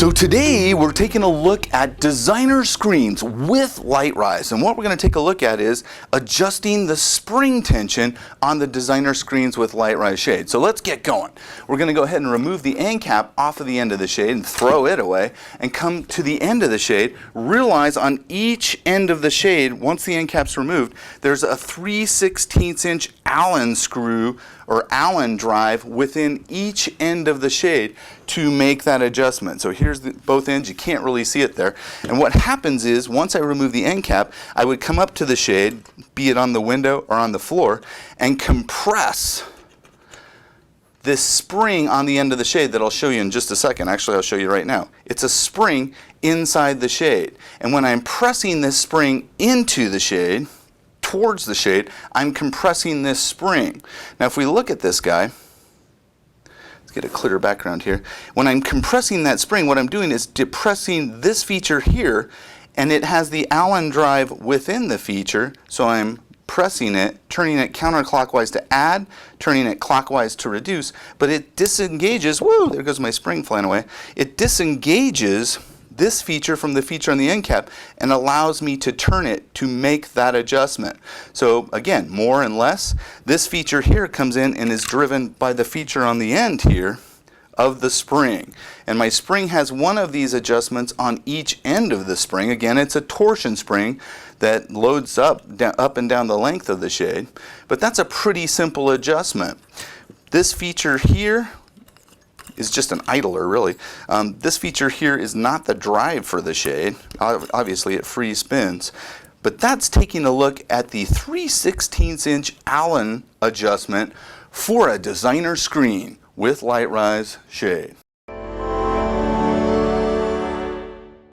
So today we're taking a look at designer screens with LiteRise, and what we're going to take a look at is adjusting the spring tension on the designer screens with LiteRise shade. So let's get going. We're going to go ahead and remove the end cap off of the end of the shade and throw it away and come to the end of the shade. Realize on each end of the shade, once the end cap's removed, there's a 3/16 inch Allen screw or Allen drive within each end of the shade to make that adjustment. So here's both ends. You can't really see it there. And what happens is once I remove the end cap, I would come up to the shade, be it on the window or on the floor, and compress this spring on the end of the shade that I'll show you in just a second. Actually, I'll show you right now. It's a spring inside the shade. And when I'm pressing this spring into the shade, towards the shade, I'm compressing this spring. Now if we look at this guy, let's get a clearer background here. When I'm compressing that spring, what I'm doing is depressing this feature here, and it has the Allen drive within the feature, so I'm pressing it, turning it counterclockwise to add, turning it clockwise to reduce, but it disengages, woo, there goes my spring flying away, it disengages this feature from the feature on the end cap and allows me to turn it to make that adjustment. So again, more and less. This feature here comes in and is driven by the feature on the end here of the spring. And my spring has one of these adjustments on each end of the spring. Again, it's a torsion spring that loads up and down the length of the shade. But that's a pretty simple adjustment. This feature here is just an idler, really. This feature here is not the drive for the shade. Obviously it free spins, but that's taking a look at the 3/16 inch Allen adjustment for a designer screen with LiteRise shade.